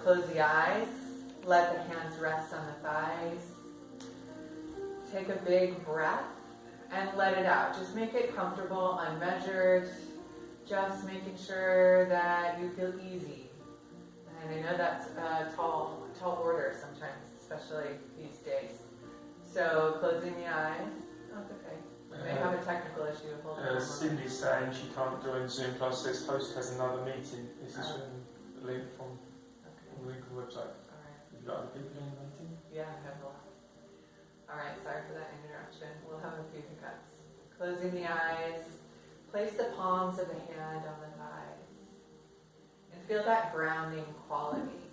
close the eyes, let the hands rest on the thighs. Take a big breath and let it out. Just make it comfortable, unmeasured, just making sure that you feel easy. And I know that's a tall order sometimes, especially these days. So closing the eyes. Oh, it's okay. We may have a technical issue. Hold on. Cindy's saying she can't join Zoom class. This host has another meeting. This is a link from the link on the website. All right. Have you got other people in the meeting? Yeah, I have a lot. All right, sorry for that interruption. We'll have a few hiccups. Closing the eyes. Place the palms of the hand on the thighs. And feel that grounding quality.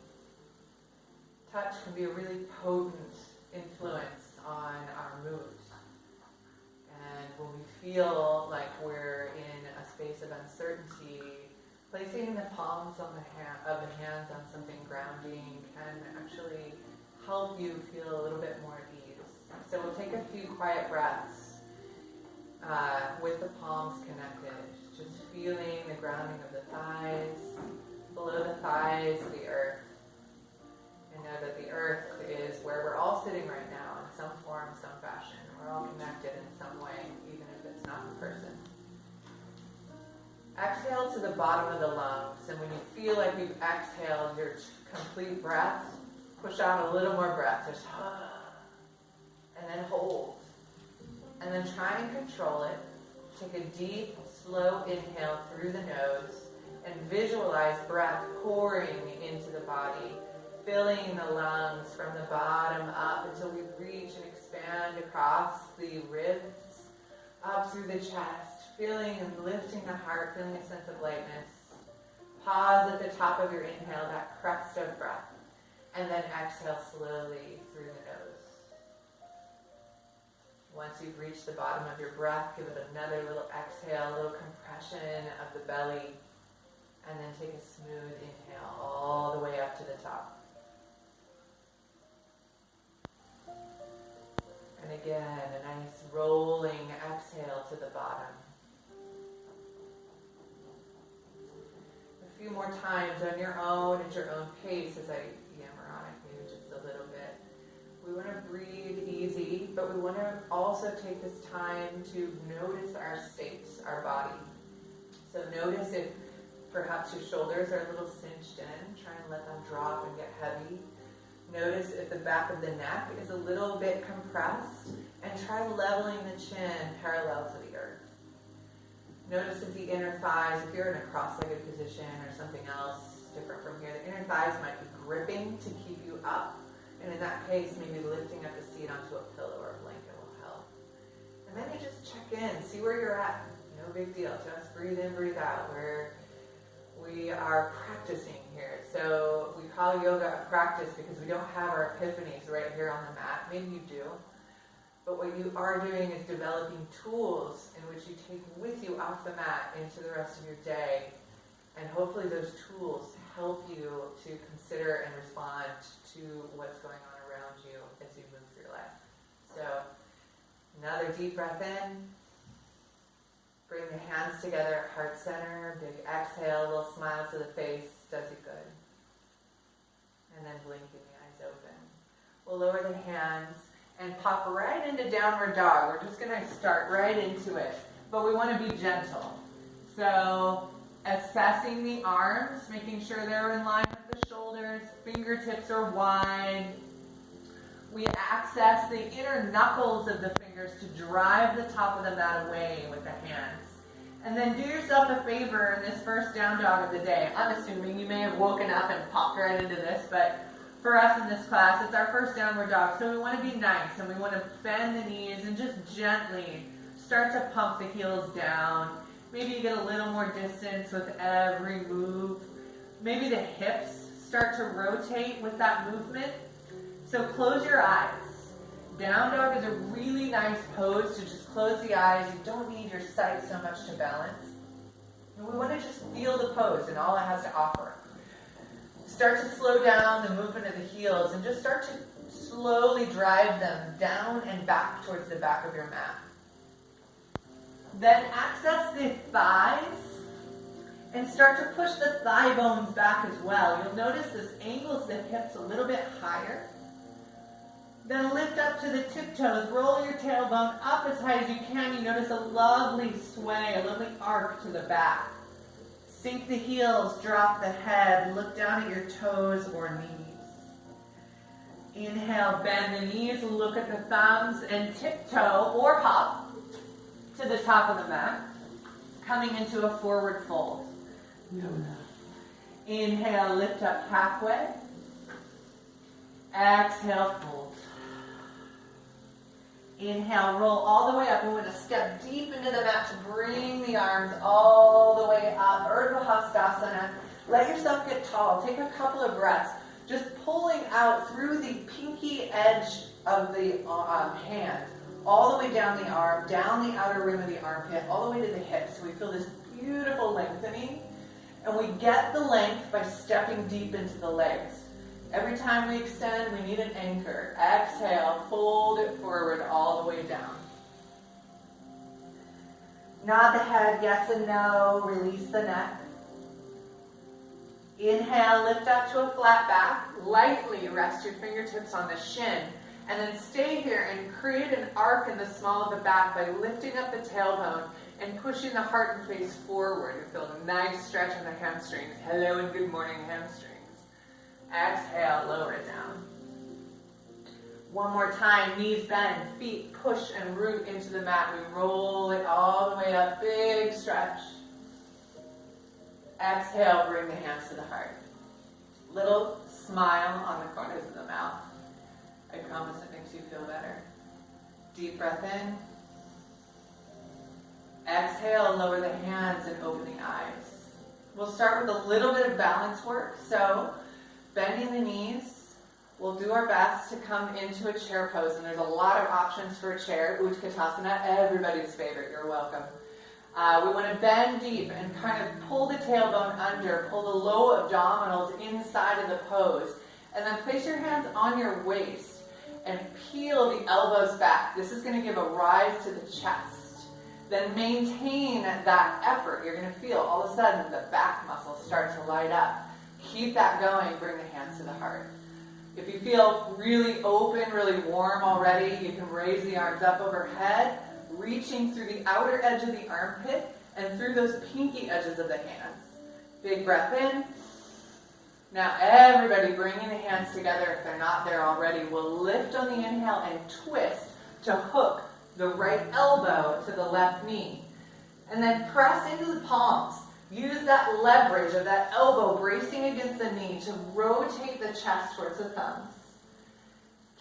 Touch can be a really potent influence on our mood. And when we feel like we're in a space of uncertainty, placing the palms of the hands on something grounding can actually help you feel a little bit more at ease. So we'll take a few quiet breaths with the palms connected, just feeling the grounding of the thighs, below the thighs, the earth. And know that the earth is where we're all sitting right now in some form, some fashion. We're all connected in some way, even if it's not in person. Exhale to the bottom of the lungs, and when you feel like you've exhaled your complete breath, push out a little more breath. Just and then hold. And then try and control it. Take a deep, slow inhale through the nose and visualize breath pouring into the body, filling the lungs from the bottom up until we reach and expand across the ribs, up through the chest, feeling and lifting the heart, feeling a sense of lightness. Pause at the top of your inhale, that crest of breath, and then exhale slowly through the nose. Once you've reached the bottom of your breath, give it another little exhale, a little compression of the belly, and then take a smooth inhale all the way up to the top. And again, a nice rolling exhale to the bottom. A few more times on your own, at your own pace, as I yammer on it, maybe just a little bit. We want to breathe easy, but we want to also take this time to notice our states, our body. So notice if perhaps your shoulders are a little cinched in, try and let them drop and get heavy. Notice if the back of the neck is a little bit compressed, and try leveling the chin parallel to the earth. Notice if the inner thighs, if you're in a cross-legged position or something else different from here, the inner thighs might be gripping to keep you up. And in that case, maybe lifting up the seat onto a pillow or a blanket will help. And then you just check in, see where you're at. No big deal, just breathe in, breathe out. We are practicing here. So we call yoga a practice because we don't have our epiphanies right here on the mat. Maybe you do. But what you are doing is developing tools in which you take with you off the mat into the rest of your day. And hopefully those tools help you to consider and respond to what's going on around you as you move through life. So another deep breath in. Bring the hands together at heart center. Big exhale, a little smile to the face. Does it good. And then blinking the eyes open. We'll lower the hands and pop right into downward dog. We're just going to start right into it. But we want to be gentle. So assessing the arms, making sure they're in line with the shoulders. Fingertips are wide. We access the inner knuckles of the fingers to drive the top of the mat away with the hands. And then do yourself a favor in this first down dog of the day. I'm assuming you may have woken up and popped right into this, but for us in this class, it's our first downward dog. So we want to be nice and we want to bend the knees and just gently start to pump the heels down. Maybe you get a little more distance with every move. Maybe the hips start to rotate with that movement. So close your eyes. Down dog is a really nice pose to just close the eyes. You don't need your sight so much to balance. And we want to just feel the pose and all it has to offer. Start to slow down the movement of the heels and just start to slowly drive them down and back towards the back of your mat. Then access the thighs And start to push the thigh bones back as well. You'll notice this angles the hips a little bit higher. Then lift up to the tiptoes. Roll your tailbone up as high as you can. You notice a lovely sway, a lovely arc to the back. Sink the heels, drop the head. Look down at your toes or knees. Inhale, bend the knees. Look at the thumbs and tiptoe or hop to the top of the mat. Coming into a forward fold. Inhale, lift up halfway. Exhale, fold. Inhale, roll all the way up. We want to step deep into the mat to bring the arms all the way up. Urdhva Hastasana. Let yourself get tall. Take a couple of breaths. Just pulling out through the pinky edge of the hand, all the way down the arm, down the outer rim of the armpit, all the way to the hips. So we feel this beautiful lengthening. And we get the length by stepping deep into the legs. Every time we extend, we need an anchor. Exhale, fold it forward all the way down. Nod the head, yes and no, release the neck. Inhale, lift up to a flat back. Lightly rest your fingertips on the shin. And then stay here and create an arc in the small of the back by lifting up the tailbone and pushing the heart and face forward. You feel a nice stretch in the hamstrings. Hello and good morning, hamstrings. Exhale, lower it down. One more time, knees bend, feet push and root into the mat. We roll it all the way up, big stretch. Exhale, bring the hands to the heart. Little smile on the corners of the mouth. I promise it makes you feel better. Deep breath in. Exhale, lower the hands and open the eyes. We'll start with a little bit of balance work. So, bending the knees, we'll do our best to come into a chair pose. And there's a lot of options for a chair. Utkatasana, everybody's favorite. You're welcome. We want to bend deep and kind of pull the tailbone under, pull the low abdominals inside of the pose. And then place your hands on your waist and peel the elbows back. This is going to give a rise to the chest. Then maintain that effort. You're going to feel all of a sudden the back muscles start to light up. Keep that going. Bring the hands to the heart. If you feel really open, really warm already, you can raise the arms up overhead, reaching through the outer edge of the armpit and through those pinky edges of the hands. Big breath in. Now everybody bringing the hands together, if they're not there already, will lift on the inhale and twist to hook the right elbow to the left knee. And then press into the palms. Use that leverage of that elbow bracing against the knee to rotate the chest towards the thumbs.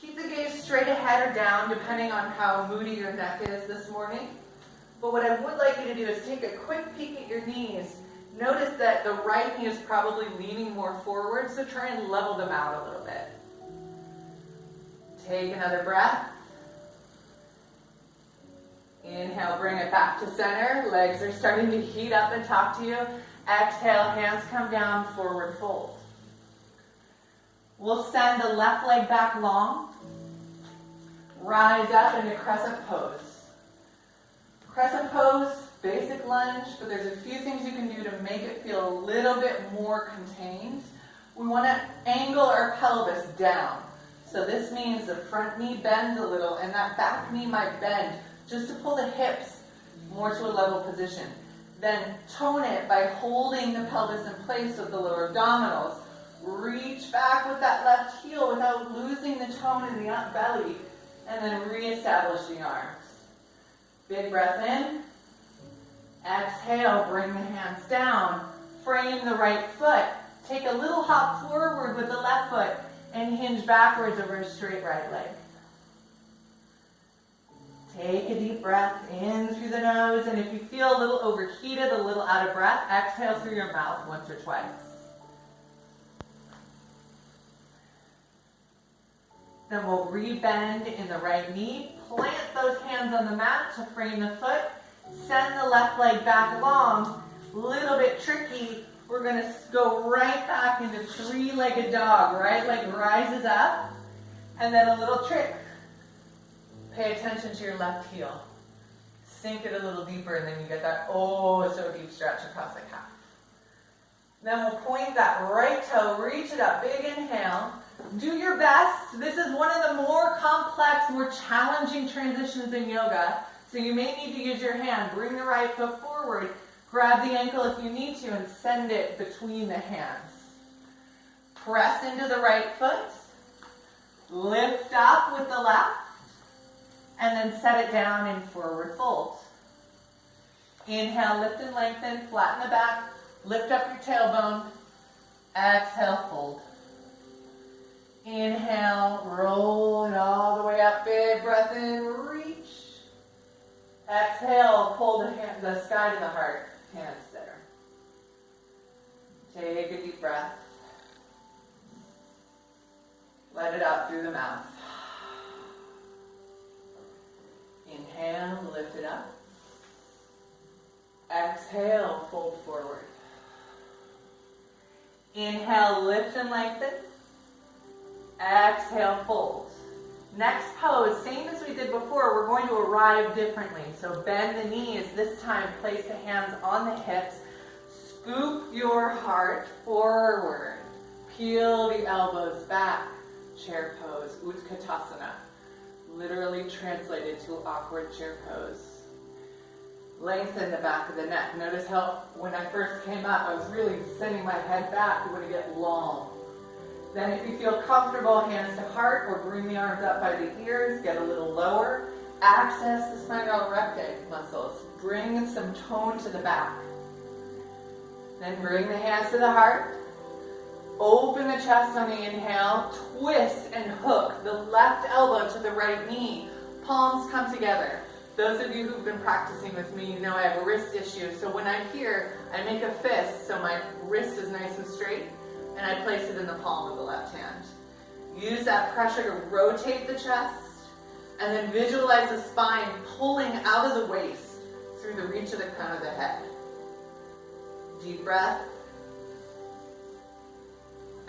Keep the gaze straight ahead or down, depending on how moody your neck is this morning. But what I would like you to do is take a quick peek at your knees. Notice that the right knee is probably leaning more forward, so try and level them out a little bit. Take another breath. Inhale, bring it back to center. Legs are starting to heat up and talk to you. Exhale, hands come down, forward fold. We'll send the left leg back long. Rise up into crescent pose. Crescent pose, basic lunge, but there's a few things you can do to make it feel a little bit more contained. We want to angle our pelvis down. So this means the front knee bends a little and that back knee might bend just to pull the hips more to a level position. Then tone it by holding the pelvis in place with the lower abdominals. Reach back with that left heel without losing the tone in the belly. And then reestablish the arms. Big breath in. Exhale, bring the hands down. Frame the right foot. Take a little hop forward with the left foot and hinge backwards over a straight right leg. Take a deep breath in through the nose, and if you feel a little overheated, a little out of breath, exhale through your mouth once or twice. Then we'll re-bend in the right knee, plant those hands on the mat to frame the foot, send the left leg back long, little bit tricky. We're going to go right back into three-legged dog. Right leg rises up, and then a little trick. Pay attention to your left heel. Sink it a little deeper, and then you get that oh so deep stretch across the calf. Then we'll point that right toe, reach it up, big inhale. Do your best. This is one of the more complex, more challenging transitions in yoga. So you may need to use your hand. Bring the right foot forward. Grab the ankle if you need to and send it between the hands. Press into the right foot. Lift up with the left. And then set it down in forward fold. Inhale, lift and lengthen. Flatten the back. Lift up your tailbone. Exhale, fold. Inhale, roll it all the way up. Big breath in, reach. Exhale, pull the sky to the heart. Hands there. Take a deep breath. Let it out through the mouth. Inhale, lift it up. Exhale, fold forward. Inhale, lift and lengthen. Exhale, fold. Next pose, same as we did before, we're going to arrive differently. So bend the knees. This time, place the hands on the hips. Scoop your heart forward. Peel the elbows back. Chair pose, Utkatasana. Literally translated to awkward chair pose. Lengthen the back of the neck. Notice how when I first came up, I was really sending my head back. It would get long. Then if you feel comfortable, hands to heart, or bring the arms up by the ears, get a little lower. Access the spinal recti muscles. Bring some tone to the back. Then bring the hands to the heart. Open the chest on the inhale. Twist and hook the left elbow to the right knee. Palms come together. Those of you who've been practicing with me, you know I have a wrist issue. So when I'm here, I make a fist so my wrist is nice and straight. And I place it in the palm of the left hand. Use that pressure to rotate the chest, and then visualize the spine pulling out of the waist through the reach of the crown of the head. Deep breath.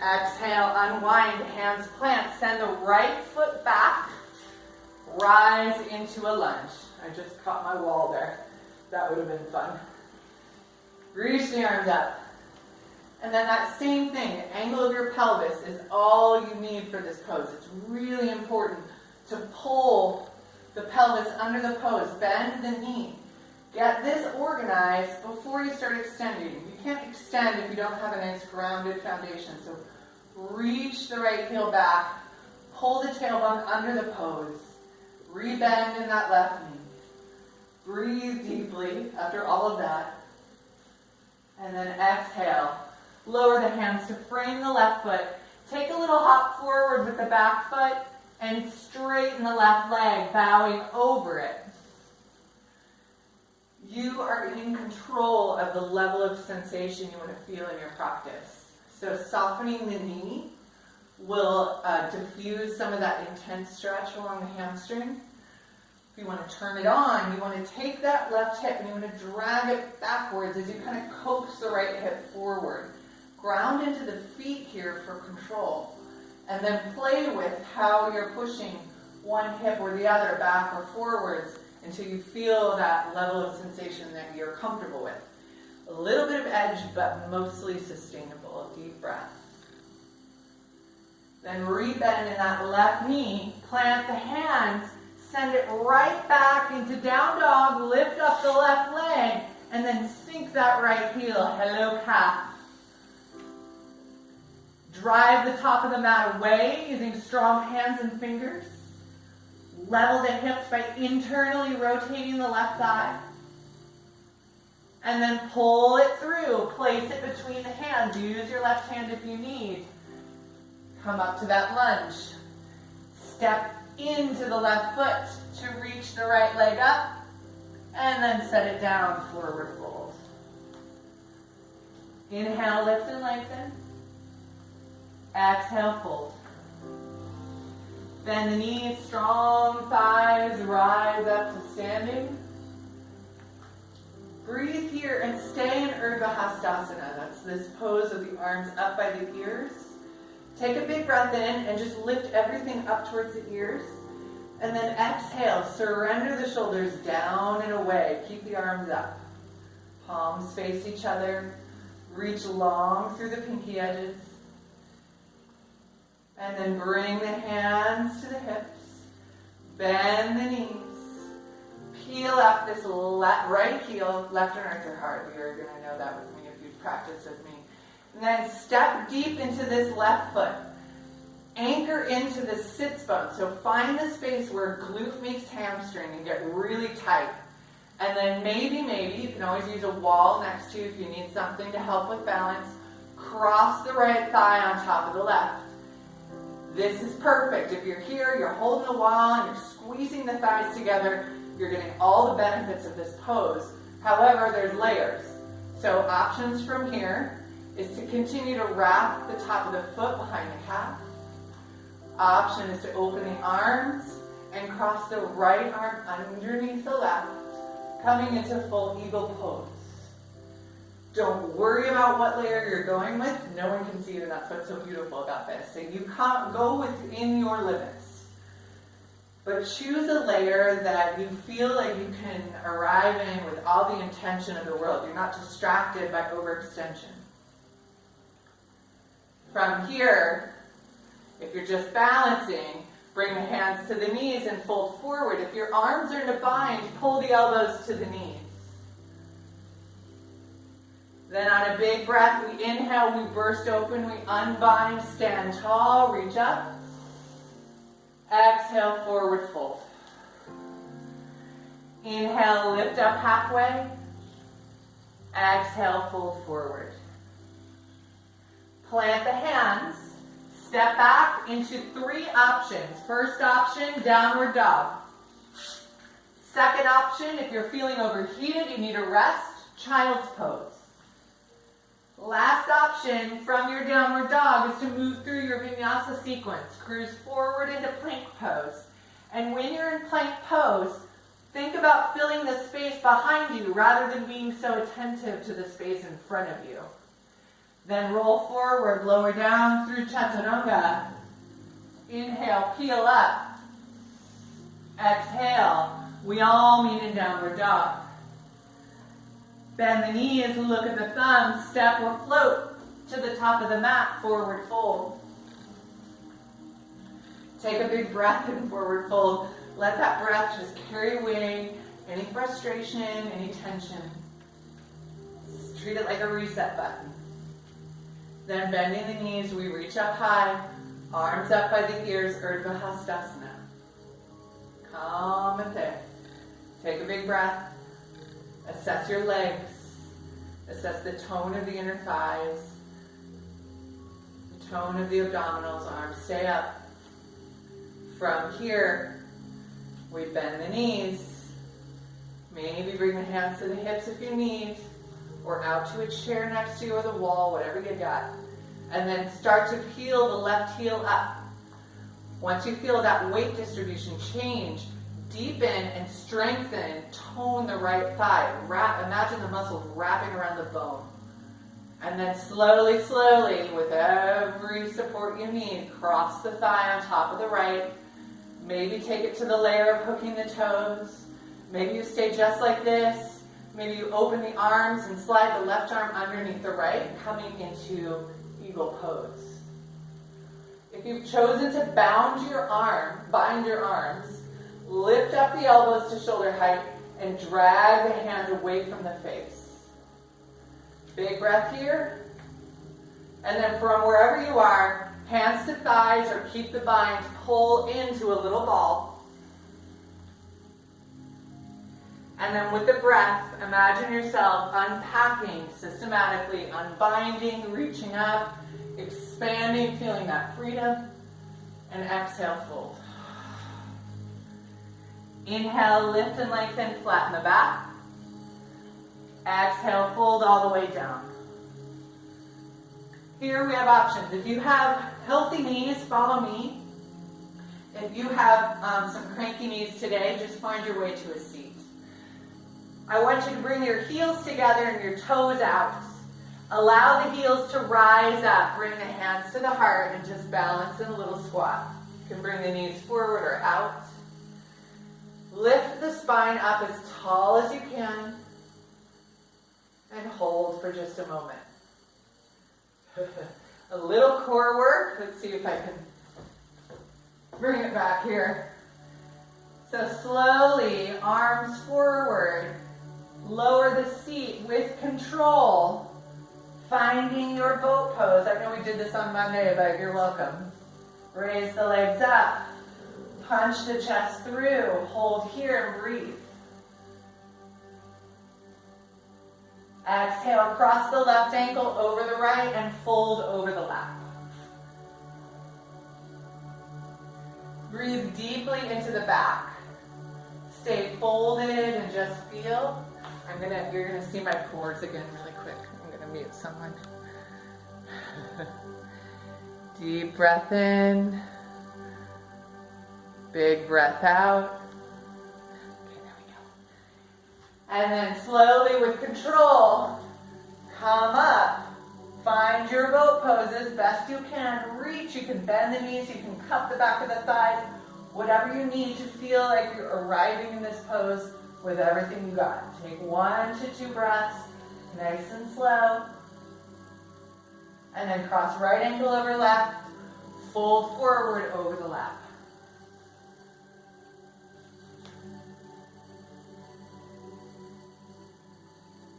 Exhale, unwind, hands plant. Send the right foot back. Rise into a lunge. I just caught my wall there. That would have been fun. Reach the arms up. And then that same thing, the angle of your pelvis is all you need for this pose. It's really important to pull the pelvis under the pose. Bend the knee. Get this organized before you start extending. You can't extend if you don't have a nice grounded foundation. So reach the right heel back. Pull the tailbone under the pose. Rebend in that left knee. Breathe deeply after all of that. And then exhale. Lower the hands to frame the left foot. Take a little hop forward with the back foot and straighten the left leg, bowing over it. You are in control of the level of sensation you want to feel in your practice. So softening the knee will diffuse some of that intense stretch along the hamstring. If you want to turn it on, you want to take that left hip and you want to drag it backwards as you kind of coax the right hip forward. Ground into the feet here for control. And then play with how you're pushing one hip or the other back or forwards until you feel that level of sensation that you're comfortable with. A little bit of edge, but mostly sustainable. Deep breath. Then rebend in that left knee. Plant the hands. Send it right back into down dog. Lift up the left leg. And then sink that right heel. Hello, calf. Drive the top of the mat away using strong hands and fingers. Level the hips by internally rotating the left thigh. And then pull it through. Place it between the hands. Use your left hand if you need. Come up to that lunge. Step into the left foot to reach the right leg up. And then set it down, forward fold. Inhale, lift and lengthen. Exhale, fold. Bend the knees, strong thighs, rise up to standing. Breathe here and stay in Urdhva Hastasana. That's this pose of the arms up by the ears. Take a big breath in and just lift everything up towards the ears. And then exhale, surrender the shoulders down and away. Keep the arms up. Palms face each other. Reach long through the pinky edges. And then bring the hands to the hips. Bend the knees. Peel up this right heel. Left and rights are hard. You're going to know that with me if you've practiced with me. And then step deep into this left foot. Anchor into the sits bone. So find the space where glute meets hamstring and get really tight. And then maybe, you can always use a wall next to you if you need something to help with balance. Cross the right thigh on top of the left. This is perfect. If you're here, you're holding the wall and you're squeezing the thighs together, you're getting all the benefits of this pose. However, there's layers. So options from here is to continue to wrap the top of the foot behind the calf. Option is to open the arms and cross the right arm underneath the left, coming into full eagle pose. Don't worry about what layer you're going with. No one can see you, and that's what's so beautiful about this. So you can't go within your limits. But choose a layer that you feel like you can arrive in with all the intention of the world. You're not distracted by overextension. From here, if you're just balancing, bring the hands to the knees and fold forward. If your arms are in a bind, pull the elbows to the knees. Then on a big breath, we inhale, we burst open, we unbind, stand tall, reach up. Exhale, forward fold. Inhale, lift up halfway. Exhale, fold forward. Plant the hands. Step back into 3 options. First option, downward dog. Second option, if you're feeling overheated, you need a rest, child's pose. Last option from your downward dog is to move through your vinyasa sequence. Cruise forward into plank pose. And when you're in plank pose, think about filling the space behind you rather than being so attentive to the space in front of you. Then roll forward, lower down through chaturanga. Inhale, peel up. Exhale, we all meet in downward dog. Bend the knees, look at the thumbs, step or float to the top of the mat, forward fold. Take a big breath in forward fold. Let that breath just carry away any frustration, any tension. Treat it like a reset button. Then bending the knees, we reach up high, arms up by the ears, Urdhva Hastasana. Calm and there. Take a big breath. Assess your legs. Assess the tone of the inner thighs. The tone of the abdominals. Arms stay up. From here, we bend the knees. Maybe bring the hands to the hips if you need, or out to a chair next to you or the wall, whatever you got. And then start to peel the left heel up. Once you feel that weight distribution change, deepen and strengthen, tone the right thigh. Imagine the muscles wrapping around the bone. And then slowly, with every support you need, cross the thigh on top of the right. Maybe take it to the layer of hooking the toes. Maybe you stay just like this. Maybe you open the arms and slide the left arm underneath the right, coming into eagle pose. If you've chosen to bind your arms, lift up the elbows to shoulder height and drag the hands away from the face. Big breath here. And then from wherever you are, hands to thighs or keep the bind, pull into a little ball. And then with the breath, imagine yourself unpacking systematically, unbinding, reaching up, expanding, feeling that freedom, and exhale, fold. Inhale, lift and lengthen, flatten the back. Exhale, fold all the way down. Here we have options. If you have healthy knees, follow me. If you have some cranky knees today, just find your way to a seat. I want you to bring your heels together and your toes out. Allow the heels to rise up. Bring the hands to the heart and just balance in a little squat. You can bring the knees forward or out. Lift the spine up as tall as you can and hold for just a moment. A little core work. Let's see if I can bring it back here. So slowly, arms forward. Lower the seat with control. Finding your boat pose. I know we did this on Monday, but you're welcome. Raise the legs up. Punch the chest through. Hold here and breathe. Exhale, cross the left ankle over the right and fold over the left. Breathe deeply into the back. Stay folded and just feel. You're gonna see my pores again really quick. I'm gonna mute someone. Deep breath in. Big breath out. Okay, there we go. And then slowly with control, come up. Find your boat pose as best you can. Reach, you can bend the knees, you can cup the back of the thighs. Whatever you need to feel like you're arriving in this pose with everything you got. Take 1 to 2 breaths, nice and slow. And then cross right ankle over left, fold forward over the left.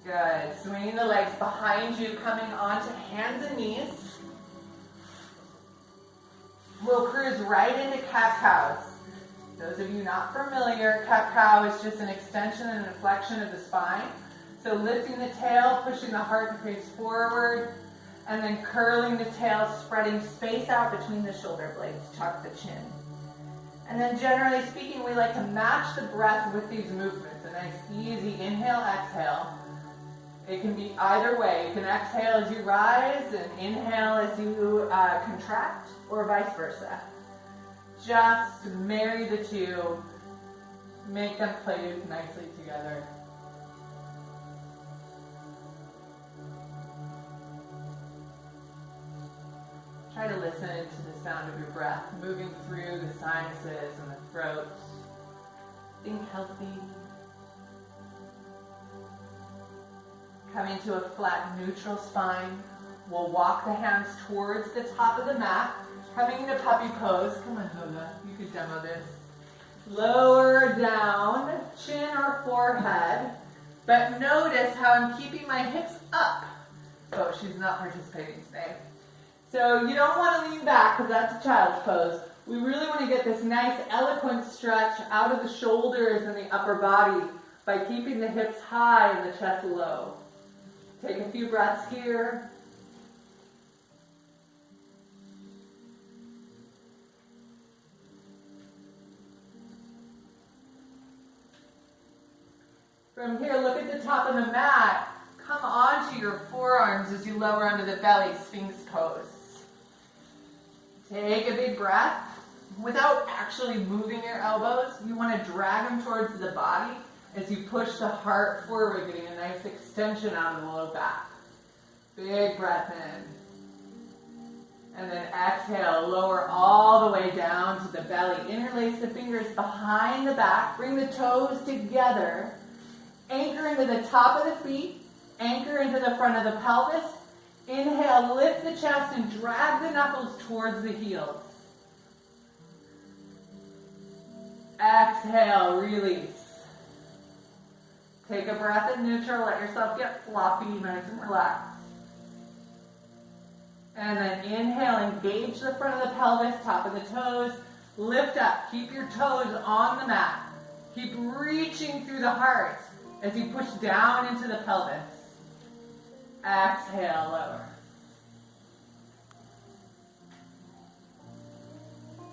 Good. Swinging the legs behind you, coming onto hands and knees. We'll cruise right into cat-cows. Those of you not familiar, cat-cow is just an extension and a flexion of the spine. So lifting the tail, pushing the heart to face forward, and then curling the tail, spreading space out between the shoulder blades, tuck the chin. And then generally speaking, we like to match the breath with these movements. A nice easy inhale, exhale. It can be either way. You can exhale as you rise and inhale as you contract, or vice versa. Just marry the two, make them play nicely together. Try to listen to the sound of your breath moving through the sinuses and the throat. Being healthy. Coming to a flat neutral spine. We'll walk the hands towards the top of the mat. Coming into puppy pose. Come on, Hoga. You could demo this. Lower down, chin or forehead. But notice how I'm keeping my hips up. Oh, she's not participating today. So you don't want to lean back because that's a child's pose. We really want to get this nice eloquent stretch out of the shoulders and the upper body by keeping the hips high and the chest low. Take a few breaths here. From here, look at the top of the mat. Come onto your forearms as you lower under the belly, Sphinx pose. Take a big breath. Without actually moving your elbows, you want to drag them towards the body as you push the heart forward, getting a nice extension out of the low back. Big breath in. And then exhale, lower all the way down to the belly. Interlace the fingers behind the back. Bring the toes together. Anchor into the top of the feet. Anchor into the front of the pelvis. Inhale, lift the chest and drag the knuckles towards the heels. Exhale, release. Take a breath in neutral. Let yourself get floppy, nice and relaxed. And then inhale, engage the front of the pelvis, top of the toes. Lift up. Keep your toes on the mat. Keep reaching through the heart as you push down into the pelvis. Exhale, lower.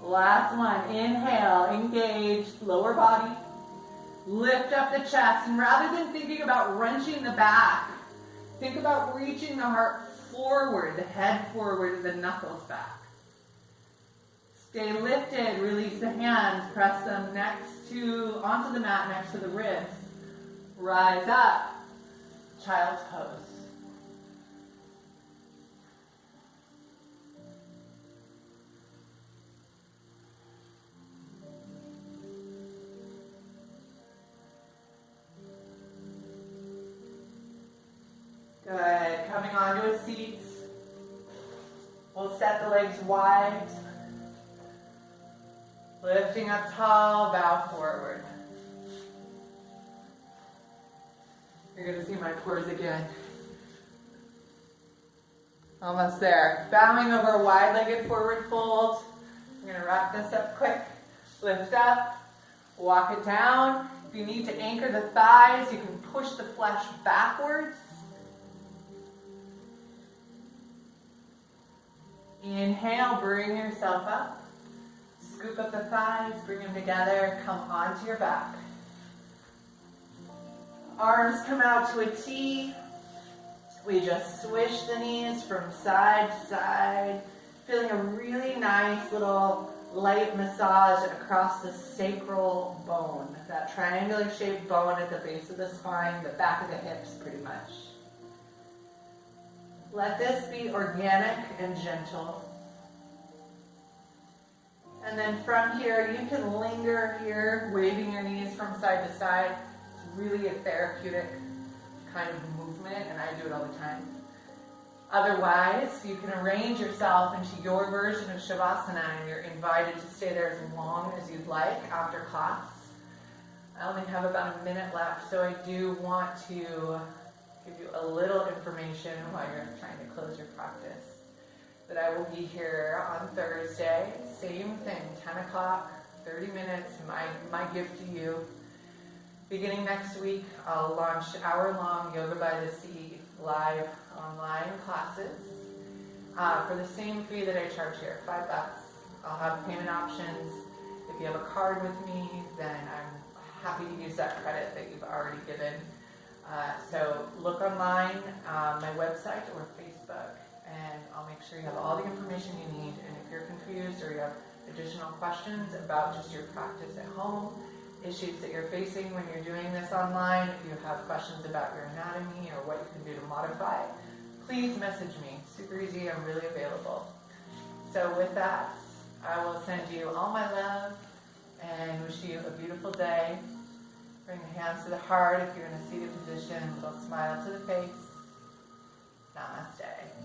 Last one. Inhale, engage, lower body. Lift up the chest, and rather than thinking about wrenching the back, think about reaching the heart forward, the head forward, and the knuckles back. Stay lifted, release the hands, press them onto the mat next to the ribs. Rise up, child's pose. Good. Coming onto a seat. We'll set the legs wide. Lifting up tall, bow forward. You're going to see my pores again. Almost there. Bowing over wide-legged forward fold. I'm going to wrap this up quick. Lift up. Walk it down. If you need to anchor the thighs, you can push the flesh backwards. Inhale, bring yourself up. Scoop up the thighs, bring them together, come onto your back. Arms come out to a T. We just swish the knees from side to side, feeling a really nice little light massage across the sacral bone, that triangular shaped bone at the base of the spine, the back of the hips pretty much. Let this be organic and gentle. And then from here, you can linger here, waving your knees from side to side. It's really a therapeutic kind of movement, and I do it all the time. Otherwise, you can arrange yourself into your version of Shavasana, and you're invited to stay there as long as you'd like after class. I only have about a minute left, so I do want to give you a little information while you're trying to close your practice. That I will be here on Thursday, same thing, 10 o'clock, 30 minutes, my gift to you. Beginning next week, I'll launch hour-long Yoga by the Sea live online classes for the same fee that I charge here, $5. I'll have payment options. If you have a card with me, then I'm happy to use that credit that you've already given. So look online, my website or Facebook, and I'll make sure you have all the information you need. And if you're confused or you have additional questions about just your practice at home, issues that you're facing when you're doing this online, if you have questions about your anatomy or what you can do to modify, please message me. Super easy, I'm really available. So with that, I will send you all my love and wish you a beautiful day. Bring the hands to the heart if you're in a seated position, a little smile to the face. Namaste.